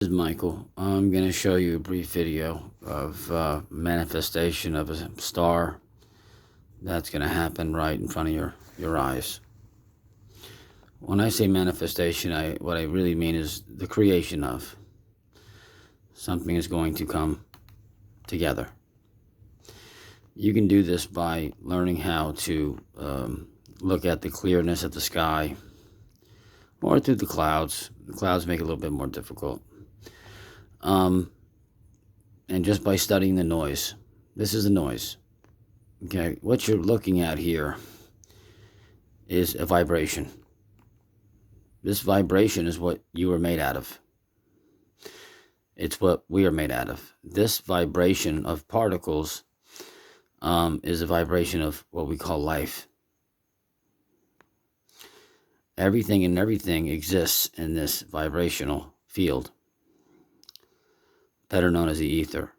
This is Michael. I'm going to show you a brief video of manifestation of a star that's going to happen right in front of your eyes. When I say manifestation, what I really mean is the creation of something is going to come together. You can do this by learning how to look at the clearness of the sky or through the clouds. The clouds make it a little bit more difficult. And just by studying the noise. This is the noise. Okay, what you're looking at here is a vibration. This vibration is what you are made out of. It's what we are made out of. This vibration of particles is a vibration of what we call life. Everything and everything exists in this vibrational field, better known as the ether.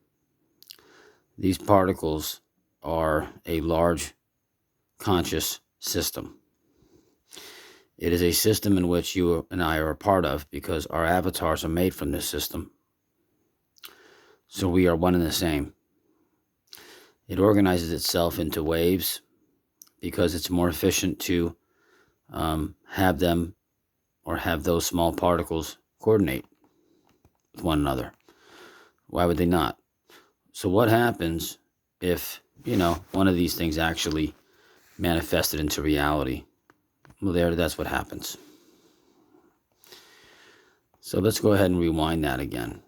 These particles are a large conscious system. It is a system in which you and I are a part of because our avatars are made from this system. So we are one and the same. It organizes itself into waves because it's more efficient to have them or have those small particles coordinate with one another. Why would they not? So what happens if, one of these things actually manifested into reality? Well, that's what happens. So let's go ahead and rewind that again.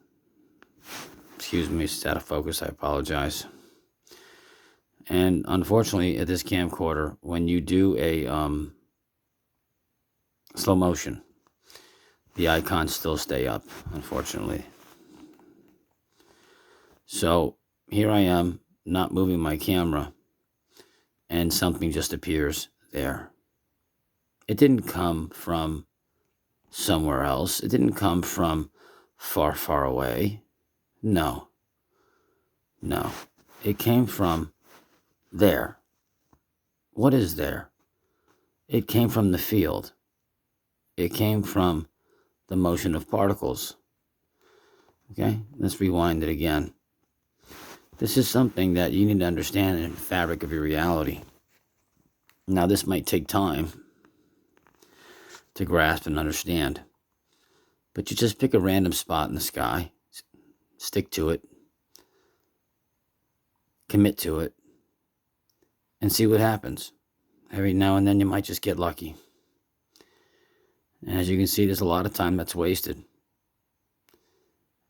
Excuse me, it's out of focus, I apologize. And unfortunately, at this camcorder, when you do a slow motion, the icons still stay up, unfortunately. So here I am, not moving my camera, and something just appears there. It didn't come from somewhere else. It didn't come from far, far away. No. It came from there. What is there? It came from the field. It came from the motion of particles. Okay, let's rewind it again. This is something that you need to understand in the fabric of your reality. Now, this might take time to grasp and understand, but you just pick a random spot in the sky, stick to it, commit to it, and see what happens. Every now and then you might just get lucky. And as you can see, there's a lot of time that's wasted.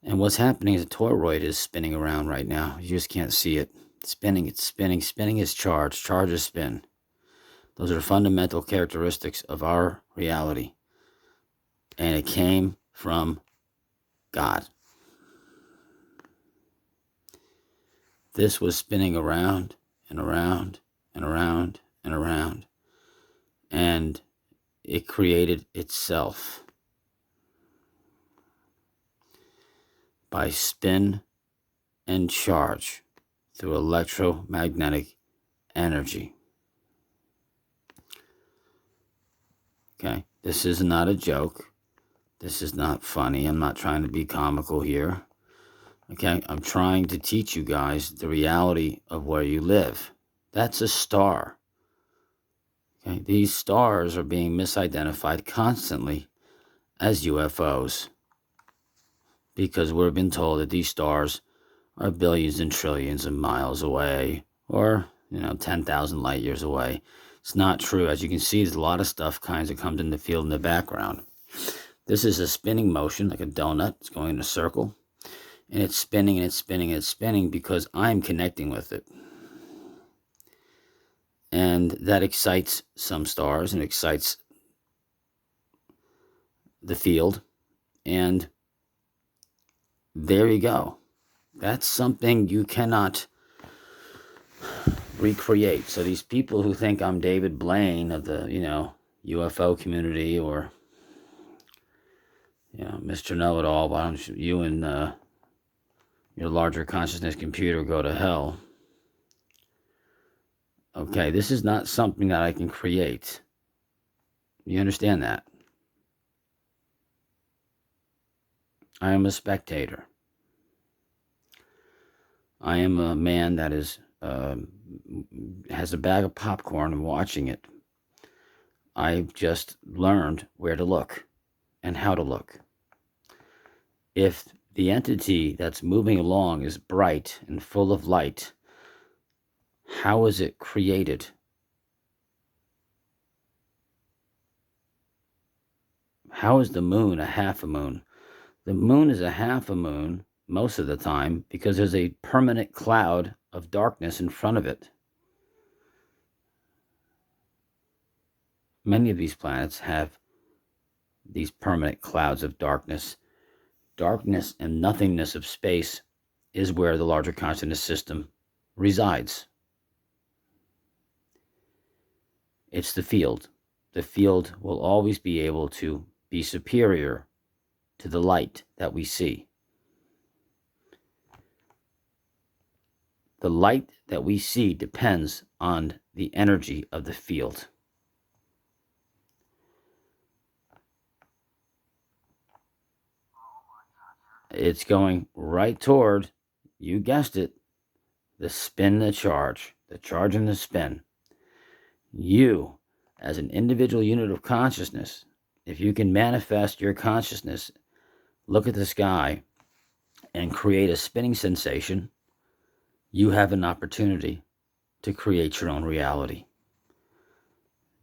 And what's happening is a toroid is spinning around right now. You just can't see it. It's spinning. Spinning is charge. Charge is spin. Those are fundamental characteristics of our reality. And it came from God. This was spinning around and around and around and around. And it created itself by spin and charge through electromagnetic energy. Okay, this is not a joke. This is not funny. I'm not trying to be comical here. Okay, I'm trying to teach you guys the reality of where you live. That's a star. Okay, these stars are being misidentified constantly as UFOs because we've been told that these stars are billions and trillions of miles away or, 10,000 light years away. It's not true. As you can see, there's a lot of stuff kinds of comes in the field in the background. This is a spinning motion like a donut. It's going in a circle. And it's spinning and it's spinning and it's spinning because I'm connecting with it. And that excites some stars and excites the field. And there you go. That's something you cannot recreate. So these people who think I'm David Blaine of the, UFO community or, Mr. Know-It-All, why don't you and your larger consciousness computer go to hell? Okay, this is not something that I can create. You understand that? I am a spectator. I am a man that is has a bag of popcorn and watching it. I've just learned where to look and how to look. If the entity that's moving along is bright and full of light, how is it created? How is the moon a half a moon? The moon is a half a moon most of the time because there's a permanent cloud of darkness in front of it. Many of these planets have these permanent clouds of darkness. Darkness and nothingness of space is where the larger consciousness system resides. It's the field. The field will always be able to be superior to the light that we see. The light that we see depends on the energy of the field. It's going right toward, you guessed it, the spin, the charge and the spin. You, as an individual unit of consciousness, if you can manifest your consciousness, look at the sky and create a spinning sensation, you have an opportunity to create your own reality.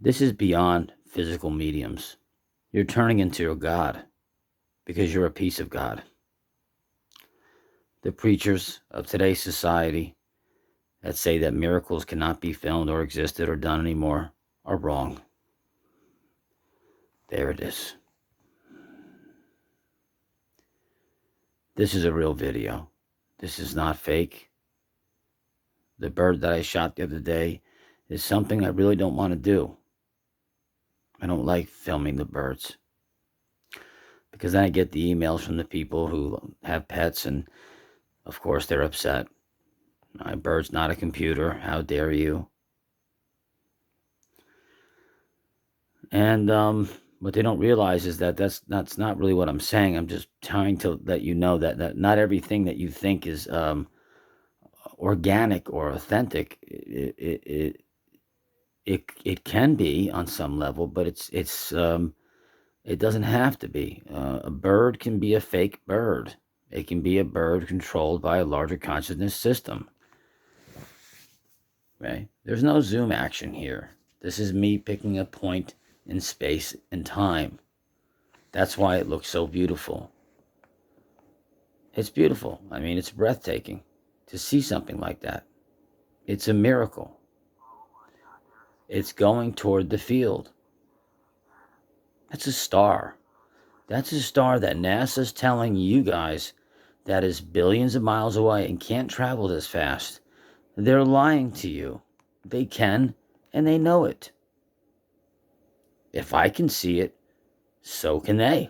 This is beyond physical mediums. You're turning into a god because you're a piece of God. The preachers of today's society that say that miracles cannot be filmed or existed or done anymore are wrong. There it is. This is a real video. This is not fake. The bird that I shot the other day is something I really don't want to do. I don't like filming the birds because then I get the emails from the people who have pets, and of course they're upset. My bird's not a computer. How dare you? And what they don't realize is that that's not really what I'm saying. I'm just trying to let you know that not everything that you think is organic or authentic. It can be on some level, but it doesn't have to be. A bird can be a fake bird. It can be a bird controlled by a larger consciousness system. Right? There's no zoom action here. This is me picking a point in space and time. That's why it looks so beautiful. It's beautiful. I mean, it's breathtaking to see something like that. It's a miracle. It's going toward the field. That's a star. That's a star that NASA's telling you guys that is billions of miles away and can't travel this fast. They're lying to you. They can, and they know it. If I can see it, so can they.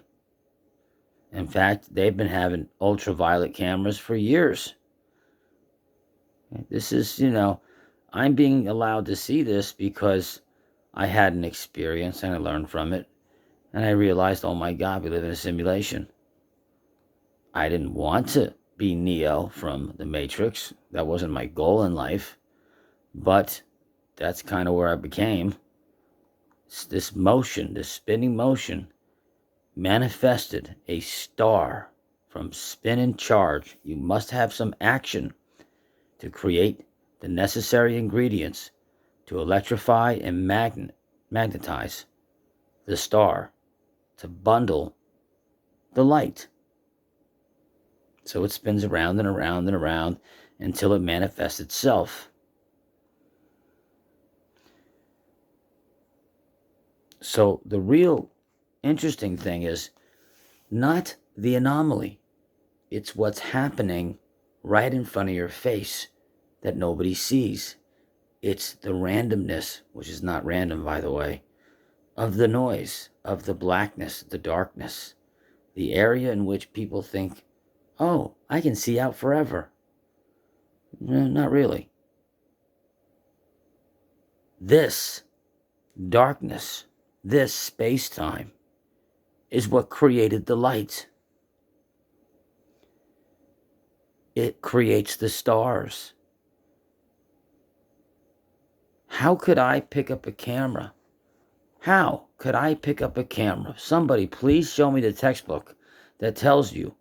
In fact, they've been having ultraviolet cameras for years. This is, I'm being allowed to see this because I had an experience and I learned from it. And I realized, oh my God, we live in a simulation. I didn't want to be Neo from the Matrix. That wasn't my goal in life. But that's kind of where I became. This motion, this spinning motion, manifested a star from spin and charge. You must have some action to create the necessary ingredients to electrify and magnetize the star to bundle the light. So it spins around and around and around until it manifests itself. So the real interesting thing is not the anomaly. It's what's happening right in front of your face that nobody sees. It's the randomness, which is not random, by the way, of the noise, of the blackness, the darkness, the area in which people think, oh, I can see out forever. No, not really. This darkness, this space-time, is what created the light. It creates the stars. How could I pick up a camera? How could I pick up a camera? Somebody please show me the textbook that tells you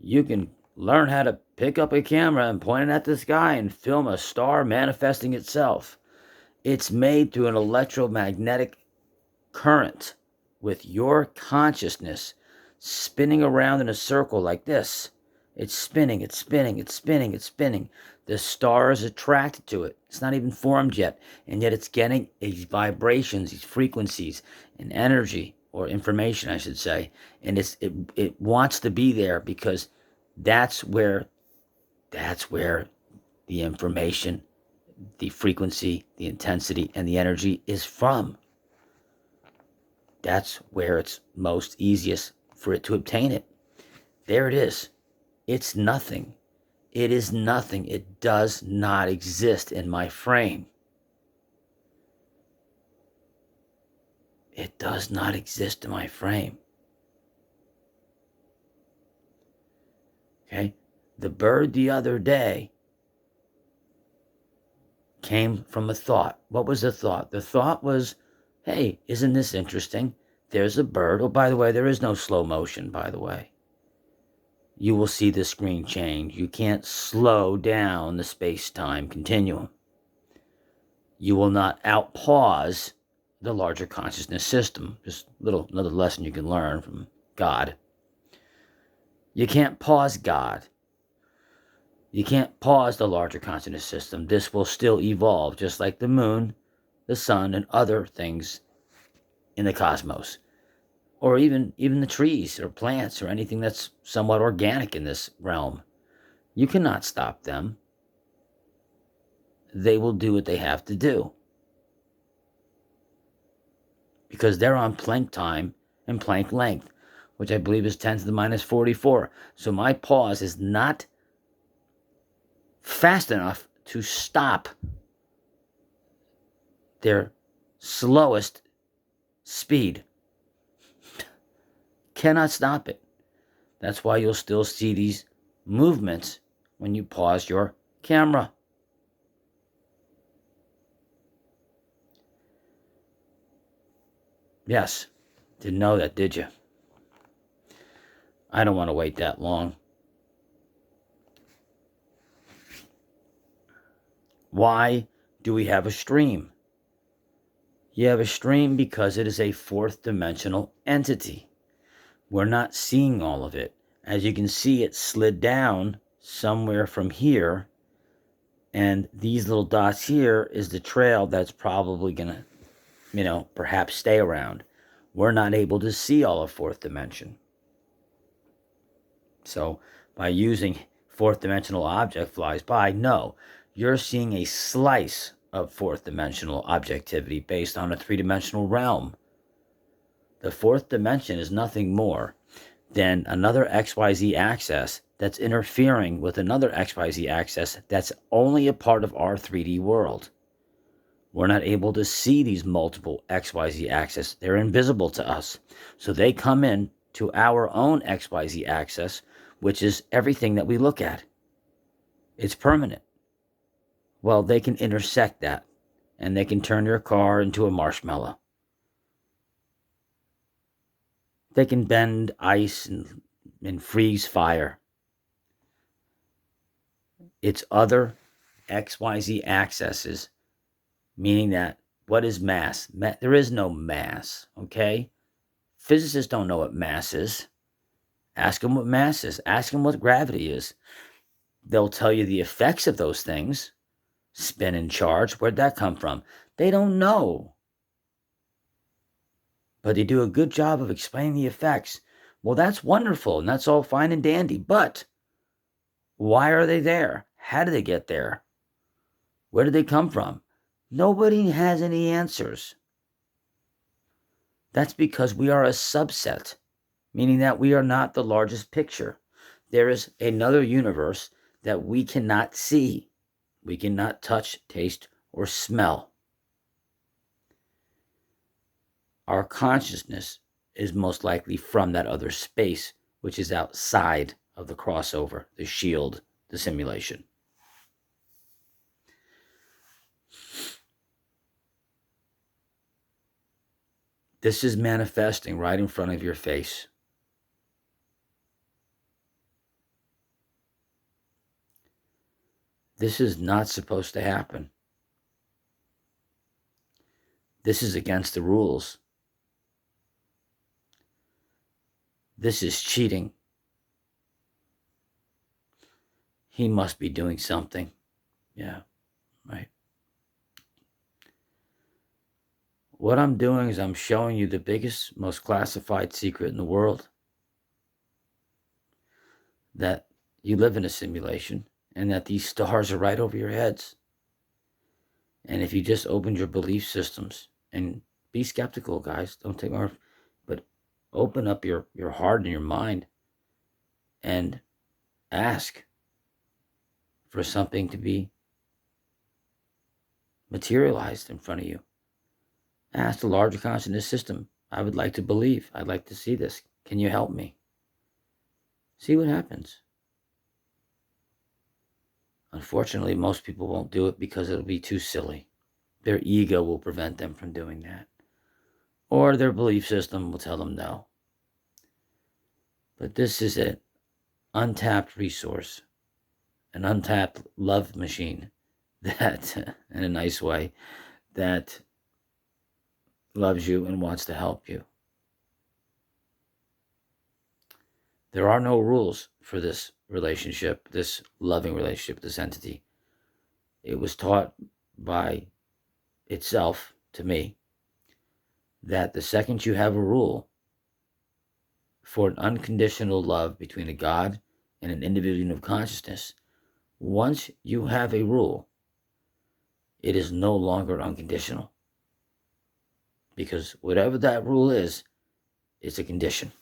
you can learn how to pick up a camera and point it at the sky and film a star manifesting itself. It's made through an electromagnetic current with your consciousness spinning around in a circle like this. It's spinning, it's spinning, it's spinning, it's spinning. The star is attracted to it. It's not even formed yet, and yet it's getting these vibrations, these frequencies, and energy, or information, I should say. And it wants to be there because that's where the information, the frequency, the intensity, and the energy is from. That's where it's most easiest for it to obtain it. There it is. It's nothing. It is nothing. It does not exist in my frame. It does not exist in my frame. Okay? The bird the other day came from a thought. What was the thought? The thought was, hey, isn't this interesting? There's a bird. Oh, by the way, there is no slow motion, by the way. You will see the screen change. You can't slow down the space-time continuum. You will not outpause the larger consciousness system. Just another lesson you can learn from God. You can't pause God. You can't pause the larger consciousness system. This will still evolve, just like the moon, the sun, and other things in the cosmos. Or even the trees or plants or anything that's somewhat organic in this realm. You cannot stop them. They will do what they have to do. Because they're on Planck time and Planck length, which I believe is 10 to the minus 44. So my pause is not fast enough to stop their slowest speed. Cannot stop it. That's why you'll still see these movements when you pause your camera. Yes, didn't know that, did you? I don't want to wait that long. Why do we have a stream? You have a stream because it is a fourth dimensional entity. We're not seeing all of it. As you can see, it slid down somewhere from here. And these little dots here is the trail that's probably going to, perhaps stay around. We're not able to see all of fourth dimension. So by using fourth dimensional object flies by, no, you're seeing a slice of fourth dimensional objectivity based on a three-dimensional realm. The fourth dimension is nothing more than another XYZ axis that's interfering with another XYZ axis that's only a part of our 3D world. We're not able to see these multiple XYZ axes. They're invisible to us. So they come in to our own XYZ axis, which is everything that we look at. It's permanent. Well, they can intersect that, and they can turn your car into a marshmallow. They can bend ice and freeze fire. It's other XYZ axes, meaning that what is mass? There is no mass, okay? Physicists don't know what mass is. Ask them what mass is. Ask them what gravity is. They'll tell you the effects of those things. Spin and charge, where'd that come from? They don't know. But they do a good job of explaining the effects. Well, that's wonderful, and that's all fine and dandy, but why are they there? How did they get there? Where did they come from? Nobody has any answers. That's because we are a subset, meaning that we are not the largest picture. There is another universe that we cannot see. We cannot touch, taste, or smell. Our consciousness is most likely from that other space, which is outside of the crossover, the shield, the simulation. This is manifesting right in front of your face. This is not supposed to happen. This is against the rules. This is cheating. He must be doing something. Yeah, right. What I'm doing is I'm showing you the biggest, most classified secret in the world. That you live in a simulation and that these stars are right over your heads. And if you just opened your belief systems, and be skeptical, guys, don't take my word, but open up your heart and your mind and ask for something to be materialized in front of you. Ask the larger consciousness system, I would like to believe. I'd like to see this. Can you help me? See what happens. Unfortunately, most people won't do it because it'll be too silly. Their ego will prevent them from doing that. Or their belief system will tell them no. But this is an untapped resource, an untapped love machine that, in a nice way, that loves you and wants to help you. There are no rules for this relationship, this loving relationship, this entity. It was taught by itself to me that the second you have a rule for an unconditional love between a God and an individual of consciousness, once you have a rule, it is no longer unconditional. Because whatever that rule is, it's a condition.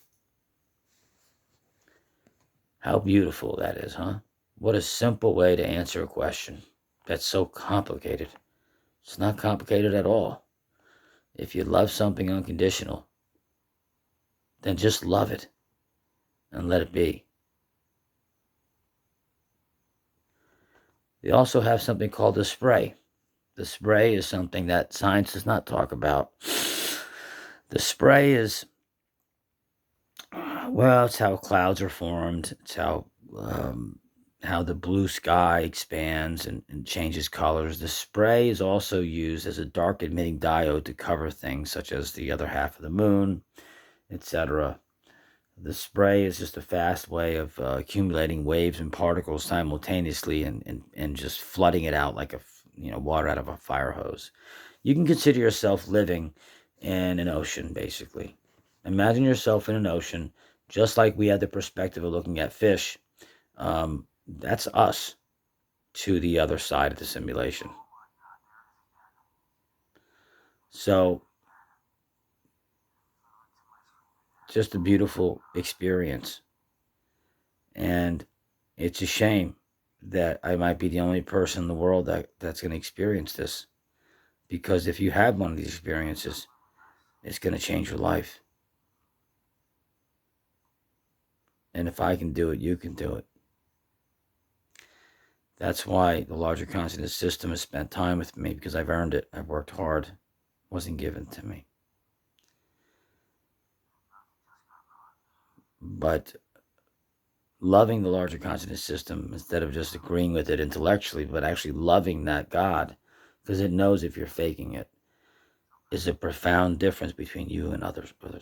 How beautiful that is, huh? What a simple way to answer a question that's so complicated. It's not complicated at all. If you love something unconditional, then just love it and let it be. They also have something called the spray. The spray is something that science does not talk about. The spray is, well, it's how clouds are formed. It's how the blue sky expands and changes colors. The spray is also used as a dark emitting diode to cover things such as the other half of the moon, etc. The spray is just a fast way of accumulating waves and particles simultaneously and just flooding it out like water out of a fire hose. You can consider yourself living in an ocean, basically. Imagine yourself in an ocean, just like we had the perspective of looking at fish. That's us to the other side of the simulation. So, just a beautiful experience. And it's a shame that I might be the only person in the world that's going to experience this. Because if you have one of these experiences, it's going to change your life. And if I can do it, you can do it. That's why the larger consciousness system has spent time with me, because I've earned it. I've worked hard. It wasn't given to me. But loving the larger consciousness system, instead of just agreeing with it intellectually, but actually loving that God, because it knows if you're faking it, is a profound difference between you and other people.